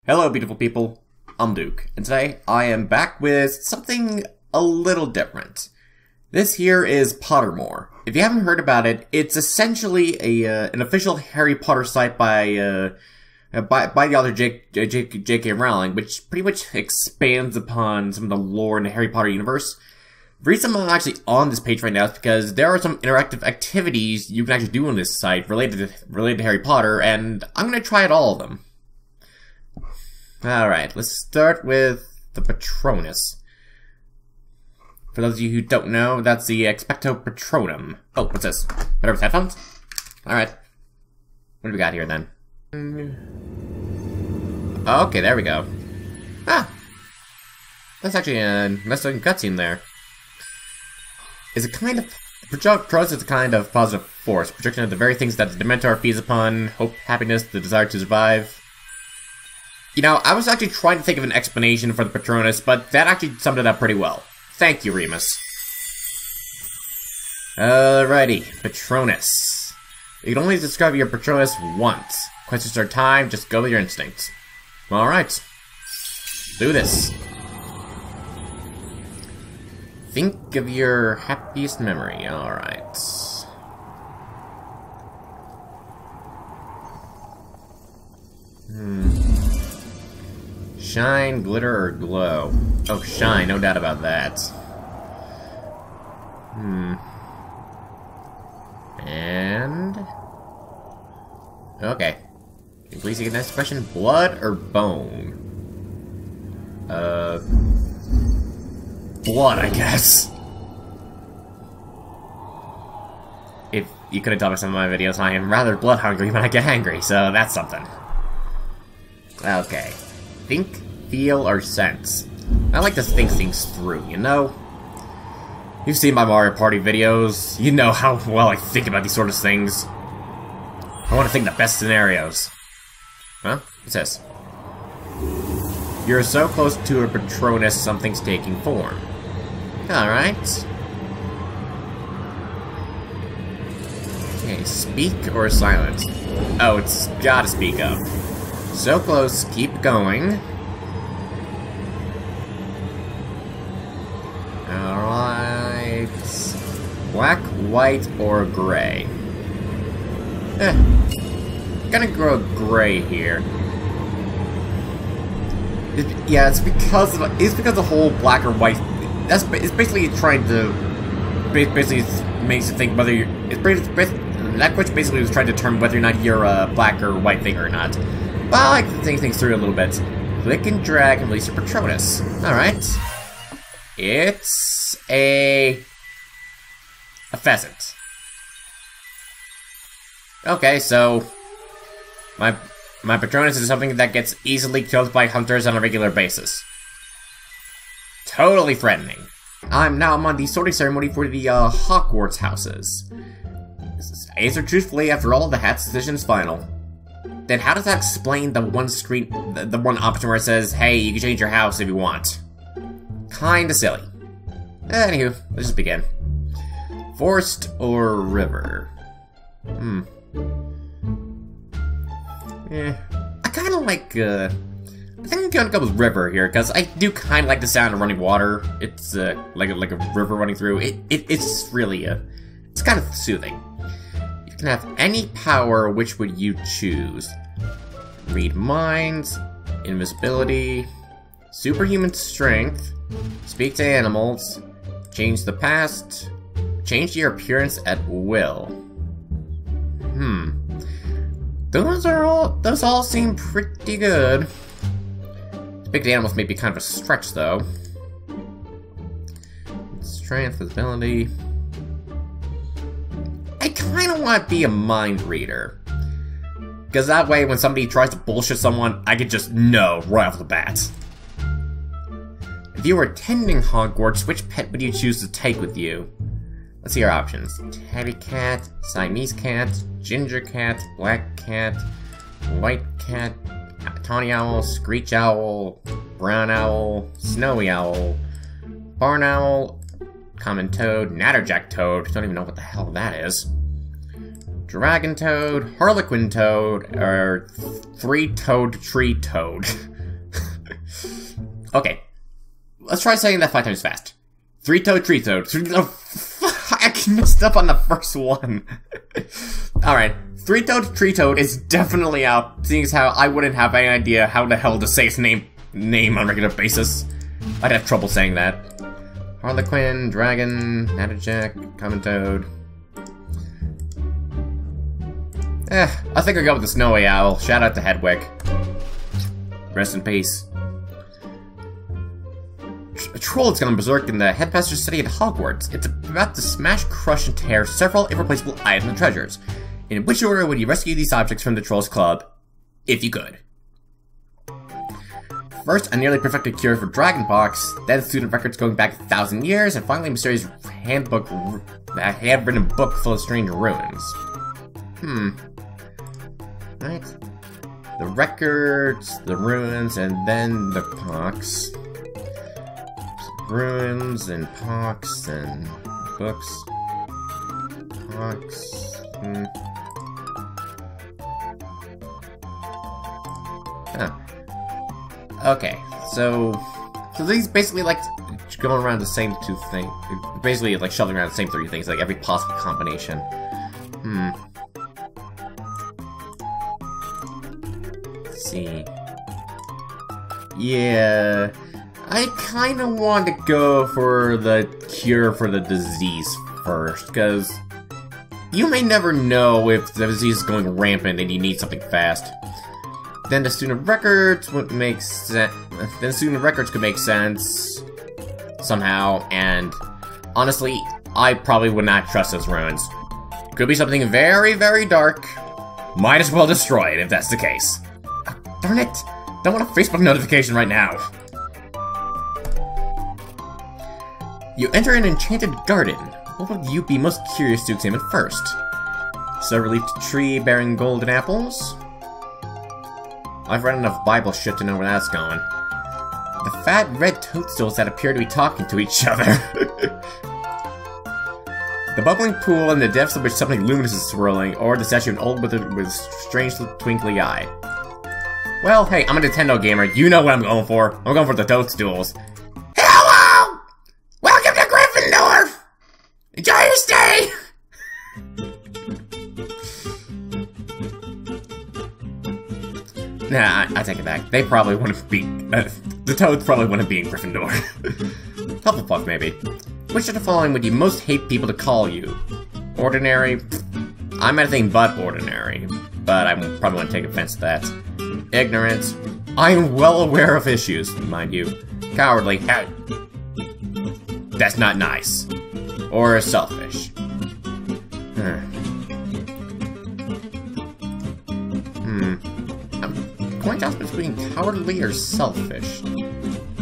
Hello, beautiful people. I'm Duke, and today I am back with something a little different. This here is Pottermore. If you haven't heard about it, it's essentially an official Harry Potter site by the author J.K. Rowling, which pretty much expands upon some of the lore in the Harry Potter universe. The reason I'm actually on this page right now is because there are some interactive activities you can actually do on this site related to Harry Potter, and I'm gonna try out all of them. Alright, let's start with the Patronus. For those of you who don't know, that's the Expecto Patronum. Oh, what's this? Whatever, headphones? Alright. What do we got here then? Okay, there we go. Ah! That's actually a nice looking cutscene there. Is a kind of... Patronus is a kind of positive force, projection of the very things that the Dementor feeds upon: hope, happiness, the desire to survive. You know, I was actually trying to think of an explanation for the Patronus, but that actually summed it up pretty well. Thank you, Remus. Alrighty, Patronus. You can only describe your Patronus once. Questions are time, just go with your instincts. Alright. Do this. Think of your happiest memory. Alright. Shine, glitter, or glow? Oh, shine, no doubt about that. And... okay. Can you please get the next question? Blood or bone? Blood, I guess. If you could have told me some of my videos, I am rather blood hungry when I get angry, so that's something. Okay. Think, feel, or sense? I like to think things through, you know? You've seen my Mario Party videos. You know how well I think about these sort of things. I want to think the best scenarios. Huh? What's this? You're so close to a Patronus, something's taking form. Alright. Okay, speak or silence? Oh, it's gotta speak up. So close, keep going. Alright. Black, white, or gray? Gonna go gray here. Yeah, it's because the whole black or white. It's basically trying to. Basically, makes you think whether you're. That question basically was trying to determine whether or not you're a black or white thing or not. But I like to think things through a little bit. Click and drag and release your Patronus. Alright. It's a pheasant. Okay, so my Patronus is something that gets easily killed by hunters on a regular basis. Totally threatening. I'm on the sorting ceremony for the Hogwarts houses. Answer truthfully, after all, the hat's decision is final. Then how does that explain the one screen, the one option where it says, hey, you can change your house if you want? Kinda silly. Anywho, let's just begin. Forest or river? I kinda like, I think I'm gonna go with river here, because I do kinda like the sound of running water. It's, like a river running through. It's really, it's kind of soothing. You can have any power, which would you choose? Read minds, invisibility, superhuman strength, speak to animals, change the past, change your appearance at will. Those all seem pretty good. Speak to animals may be kind of a stretch, though. Strength, visibility. I kind of want to be a mind reader. Because that way, when somebody tries to bullshit someone, I could just know right off the bat. If you were attending Hogwarts, which pet would you choose to take with you? Let's see our options. Tabby cat, Siamese cat, ginger cat, black cat, white cat, tawny owl, screech owl, brown owl, snowy owl, barn owl, common toad, natterjack toad, don't even know what the hell that is. Dragon Toad, Harlequin Toad, or Three-Toed Tree Toad. Okay, let's try saying that 5 times fast. Three-Toed Tree Toad. I messed up on the first one. Alright, Three-Toed Tree Toad is definitely out, seeing as how I wouldn't have any idea how the hell to say its name on a regular basis. I'd have trouble saying that. Harlequin, Dragon, Natterjack, Common Toad. I think I'll go with the Snowy Owl. Shout out to Hedwig. Rest in peace. A troll has gone berserk in the headmaster's study at Hogwarts. It's about to smash, crush, and tear several irreplaceable items and treasures. In which order would you rescue these objects from the Troll's Club, if you could? First, a nearly perfected cure for Dragonpox, then student records going back 1,000 years, and finally a mysterious handwritten book full of strange ruins. Right. The records, the ruins, and then the pox. Ruins and pox and books. Pox. Okay, so these basically like going around the same 2 things. Basically like shuffling around the same 3 things, like every possible combination. Let's see. Yeah, I kind of want to go for the cure for the disease first, because you may never know if the disease is going rampant and you need something fast. Then the student records would make sense. Then student records could make sense somehow, and honestly, I probably would not trust those ruins. Could be something very, very dark. Might as well destroy it if that's the case. Darn it! Don't want a Facebook notification right now. You enter an enchanted garden. What would you be most curious to examine first? Silver-leafed tree bearing golden apples? I've read enough Bible shit to know where that's going. The fat red toadstools that appear to be talking to each other. The bubbling pool in the depths of which something luminous is swirling, or the statue of an old wizard with a strange twinkly eye. Well, hey, I'm a Nintendo gamer. You know what I'm going for. I'm going for the toadstools. Hello! Welcome to Gryffindor! Enjoy your stay! Nah, I take it back. They probably wouldn't be... the Toads probably wouldn't be in Gryffindor. Hufflepuff, maybe. Which of the following would you most hate people to call you? Ordinary? I'm anything but ordinary, but I probably wouldn't take offense to that. Ignorant? I'm well aware of issues, mind you. Cowardly? That's not nice. Or selfish. Point out between cowardly or selfish.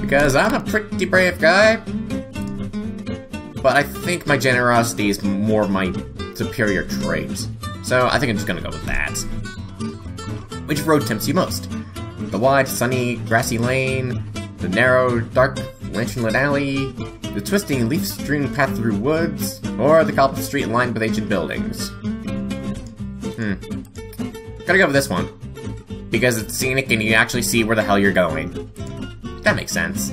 Because I'm a pretty brave guy, but I think my generosity is more my superior trait. So I think I'm just gonna go with that. Which road tempts you most? The wide, sunny, grassy lane, the narrow, dark, lantern-lit alley, the twisting, leaf-strewn path through woods, or the cobbled street lined with ancient buildings? Gotta go with this one. Because it's scenic and you actually see where the hell you're going. That makes sense.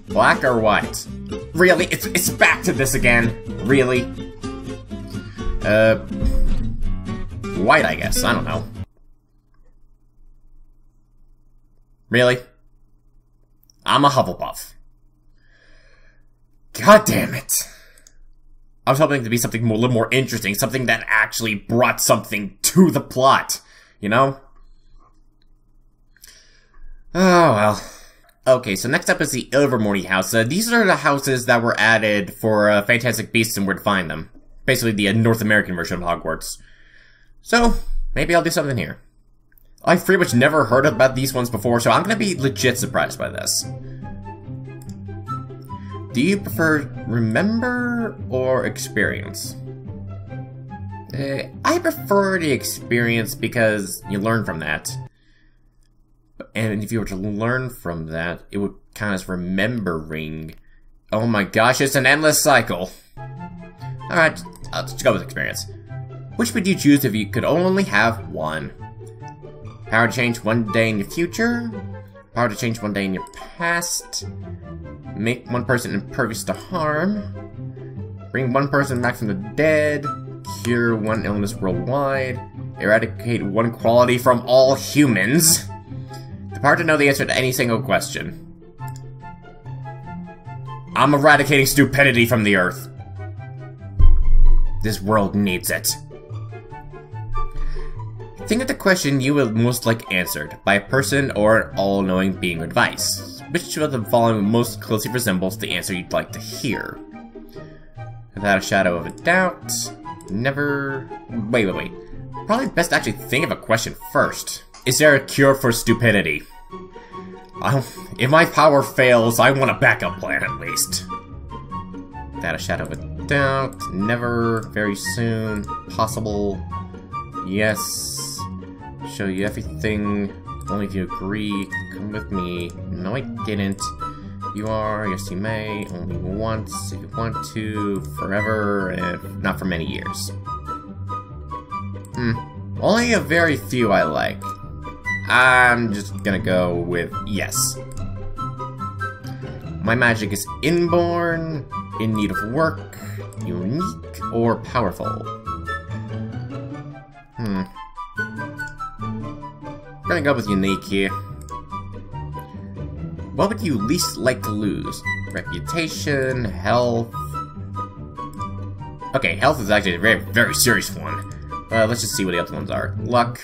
Black or white? Really? It's back to this again? Really? White, I guess. I don't know. Really? I'm a Hufflepuff. God damn it. I was hoping to be something a little more interesting, something that actually brought something to the plot, you know? Oh, well. Okay, so next up is the Ilvermorny house. These are the houses that were added for Fantastic Beasts and Where to Find Them. Basically the North American version of Hogwarts. So, maybe I'll do something here. I've pretty much never heard about these ones before, so I'm gonna be legit surprised by this. Do you prefer remember or experience? I prefer the experience because you learn from that. And if you were to learn from that, it would count as remembering. Oh my gosh, it's an endless cycle. Alright, let's go with experience. Which would you choose if you could only have one? Power to change one day in your future? Power to change one day in your past? Make one person impervious to harm? Bring one person back from the dead? Cure one illness worldwide? Eradicate one quality from all humans? The power to know the answer to any single question. I'm eradicating stupidity from the earth. This world needs it. Think of the question you would most like answered by a person or an all-knowing being or device. Which of the following most closely resembles the answer you'd like to hear? Without a shadow of a doubt, never... Wait. Probably best to actually think of a question first. Is there a cure for stupidity? If my power fails, I want a backup plan at least. Without a shadow of a doubt, never, very soon, possible, yes. Show you everything, only if you agree, come with me. No, I didn't. You are, yes you may, only once, if you want to, forever, and not for many years. Only a very few I like. I'm just gonna go with yes. My magic is inborn, in need of work, unique, or powerful. I'm gonna go with unique here. What would you least like to lose? Reputation, health... Okay, health is actually a very, very serious one. Let's just see what the other ones are. Luck,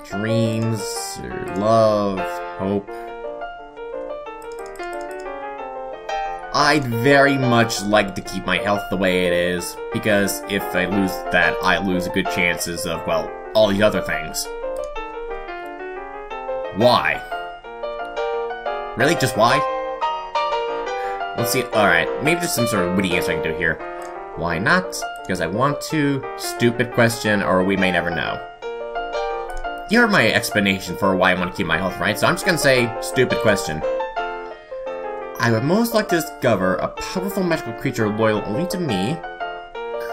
dreams, or love, hope. I'd very much like to keep my health the way it is, because if I lose that, I lose good chances of, well, all the other things. Why? Really? Just why? Let's see. Alright, maybe there's some sort of witty answer I can do here. Why not? Because I want to. Stupid question, or we may never know. You heard my explanation for why I want to keep my health, right? So I'm just gonna say, stupid question. I would most like to discover a powerful magical creature loyal only to me.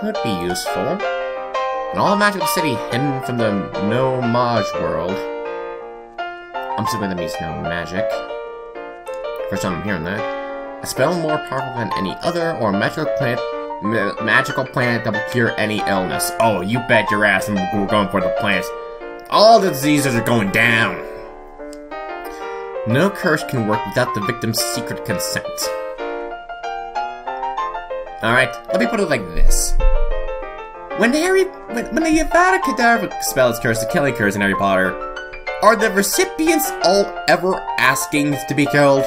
Could be useful. An all-magical city hidden from the no-mage world. I'm assuming that means no magic. First time I'm hearing that. A spell more powerful than any other, or a magical plant that will cure any illness. Oh, you bet your ass we're going for the plants. All the diseases are going down. No curse can work without the victim's secret consent. Alright, let me put it like this. When the Avada Kedavra spell is cursed, the killing curse in Harry Potter, are the recipients all ever asking to be killed?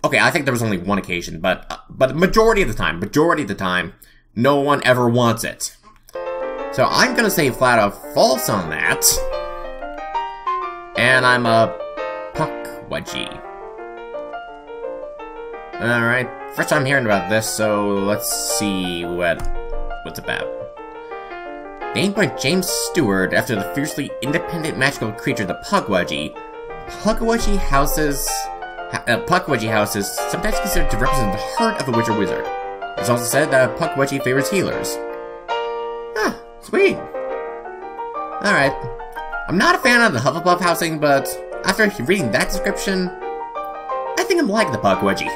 Okay, I think there was only one occasion, but majority of the time, no one ever wants it. So I'm gonna say flat out false on that. And I'm a Puckwudgie. Alright, first time hearing about this, so let's see what's about. Named by James Stewart after the fiercely independent magical creature the Puckwudgie, Puckwudgie houses sometimes considered to represent the heart of a witch or wizard. It's also said that Puckwudgie favors healers. Ah, sweet. Alright. I'm not a fan of the Hufflepuff housing, but after reading that description, I think I'm like the Puckwudgie.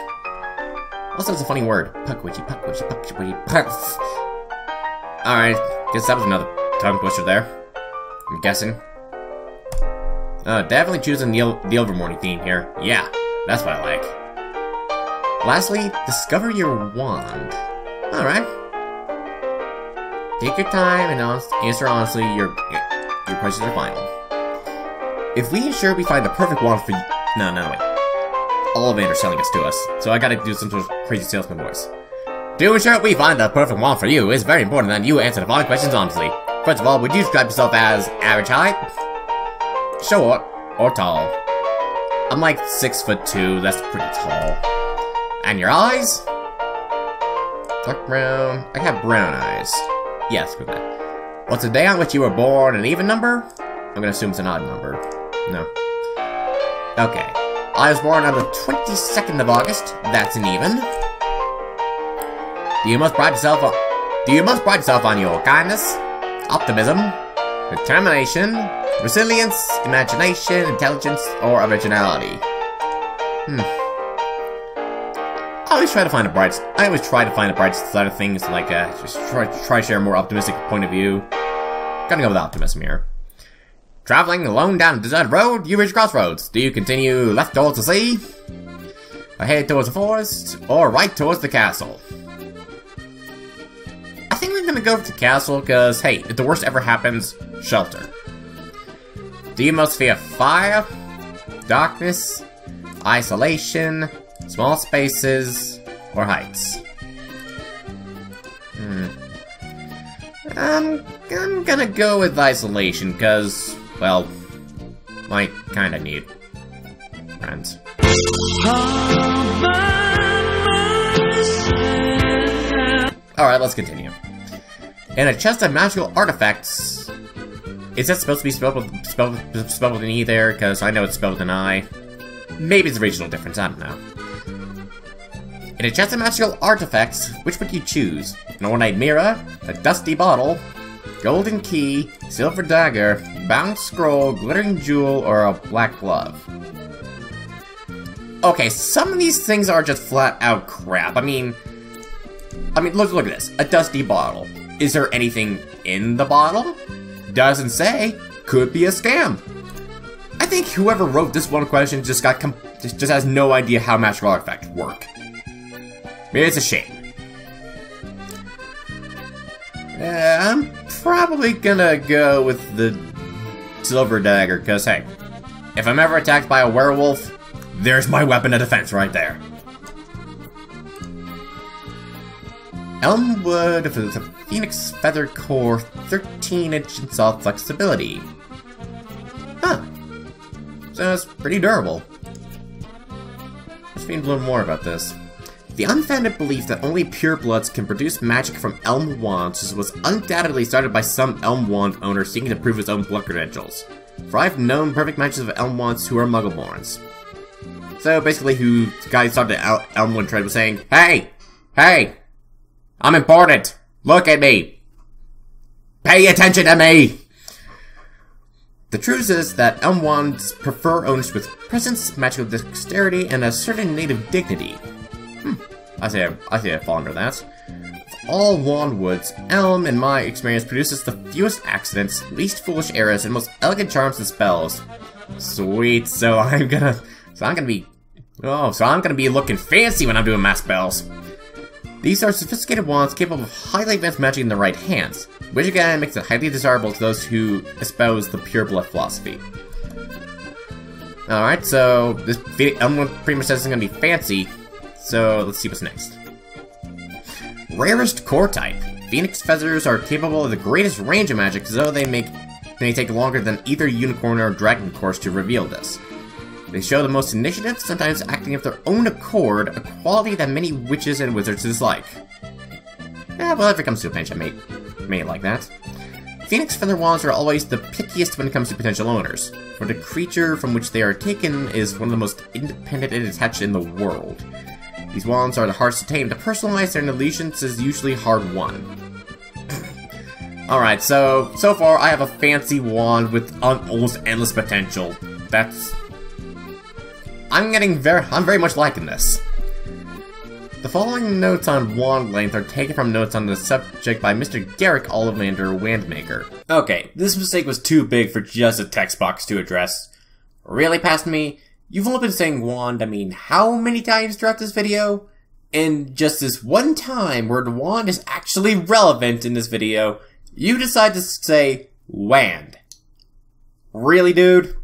Also, it's a funny word. Puckwudgie. Alright, guess that was another tongue twister there. I'm guessing. Definitely choosing the Ilvermorny theme here. Yeah, that's what I like. Lastly, discover your wand. Alright. Take your time and answer honestly, your questions are final. If we ensure we find the perfect wand for you... No, wait. Ollivander's selling this to us, so I gotta do some sort of crazy salesman voice. To ensure we find the perfect wand for you, it's very important that you answer the following questions honestly. First of all, would you describe yourself as average height, short, or tall? I'm like 6'2", that's pretty tall. And your eyes? Dark brown. I have brown eyes. Yes, with that. What's the day on which you were born? An even number? I'm gonna assume it's an odd number. No. Okay. I was born on the 22nd of August. That's an even. You must pride yourself Do you most pride yourself on your kindness, optimism, determination, resilience, imagination, intelligence, or originality? I always try to find a bright side of things, like just try to share a more optimistic point of view. Gonna go with optimism here. Traveling alone down a deserted road, you reach crossroads. Do you continue left towards the sea, ahead towards the forest, or right towards the castle? I think we're gonna go with the castle, because, hey, if the worst ever happens, shelter. Do you most fear fire, darkness, isolation, small spaces, or heights? I'm gonna go with isolation, because, well, I kinda need friends. Alright, let's continue. In a chest of magical artifacts... Is that supposed to be spelled with an E there? Because I know it's spelled with an I. Maybe it's a regional difference, I don't know. In a chest of magical artifacts, which would you choose? An ornate mirror, a dusty bottle, golden key, silver dagger, bound scroll, glittering jewel, or a black glove? Okay, some of these things are just flat out crap. I mean, look at this. A dusty bottle. Is there anything in the bottle? Doesn't say. Could be a scam. I think whoever wrote this one question just has no idea how magical artifacts work. It's a shame. I'm probably gonna go with the silver dagger, because hey, if I'm ever attacked by a werewolf, there's my weapon of defense right there. Elmwood with a phoenix feather core, 13-inch install flexibility. Huh. So it's pretty durable. Let's read a little more about this. The unfounded belief that only purebloods can produce magic from elm wands was undoubtedly started by some elm wand owner seeking to prove his own blood credentials. For I've known perfect matches of elm wands who are muggleborns. So basically, the guy who started the elm wand trade was saying, "Hey! Hey! I'm important! Look at me! Pay attention to me!" The truth is that elm wands prefer owners with presence, magical dexterity, and a certain native dignity. I say I fall under that. Of all wand woods, elm, in my experience, produces the fewest accidents, least foolish errors, and most elegant charms and spells. Sweet, so I'm gonna be looking fancy when I'm doing my spells. These are sophisticated wands capable of highly advanced magic in the right hands, which again makes it highly desirable to those who espouse the pureblood philosophy. Alright, so this elm pretty much says it's gonna be fancy. So, let's see what's next. Rarest core type. Phoenix feathers are capable of the greatest range of magic, though they may take longer than either unicorn or dragon cores to reveal this. They show the most initiative, sometimes acting of their own accord, a quality that many witches and wizards dislike. Well, if it comes to a pinch, I may like that. Phoenix feather wands are always the pickiest when it comes to potential owners, for the creature from which they are taken is one of the most independent and attached in the world. These wands are the hardest to tame. To personalize their allegiance is usually hard won. Alright, so far I have a fancy wand with almost endless potential. I'm very much liking this. The following notes on wand length are taken from notes on the subject by Mr. Garrick Ollivander, Wandmaker. Okay, this mistake was too big for just a text box to address. Really past me? You've only been saying wand, how many times throughout this video? And just this one time where the wand is actually relevant in this video, you decide to say wand. Really, dude?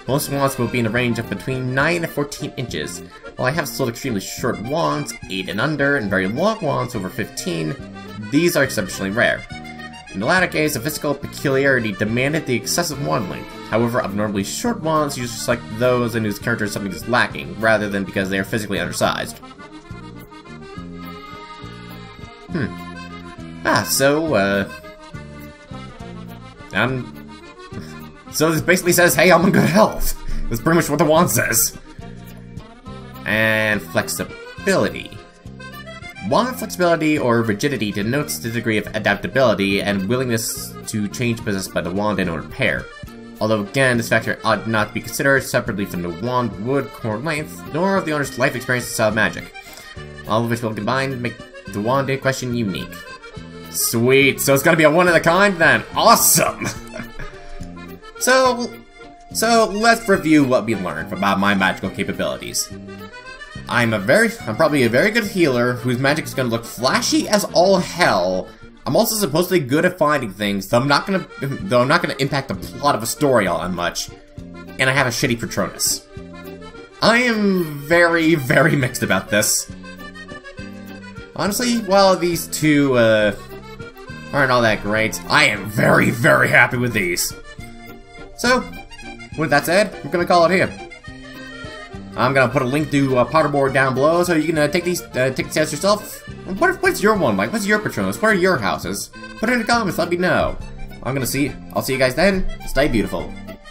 Most wands will be in a range of between 9 and 14 inches. While I have sold extremely short wands, 8 and under, and very long wands over 15, these are exceptionally rare. In the latter case, a physical peculiarity demanded the excessive wand length. However, abnormally short wands usually select those in whose character something is lacking, rather than because they are physically undersized. So this basically says, hey, I'm in good health. That's pretty much what the wand says. And flexibility. Wand flexibility or rigidity denotes the degree of adaptability and willingness to change possessed by the wand and or pair. Although again, this factor ought not be considered separately from the wand, wood, core length, nor of the owner's life experience and style of magic. All of which will combine make the wand in question unique. Sweet, so it's gonna be a one of a kind then. Awesome! So let's review what we learned about my magical capabilities. I'm probably a very good healer whose magic is gonna look flashy as all hell. I'm also supposedly good at finding things, though I'm not gonna impact the plot of a story all that much. And I have a shitty Patronus. I am very, very mixed about this. Honestly, while these two aren't all that great, I am very, very happy with these. So, with that said, I'm gonna call it here. I'm gonna put a link to Pottermore down below, so you can take these tests yourself. What's your one like? What's your Patronus? What are your houses? Put it in the comments. Let me know. I'll see you guys then. Stay beautiful.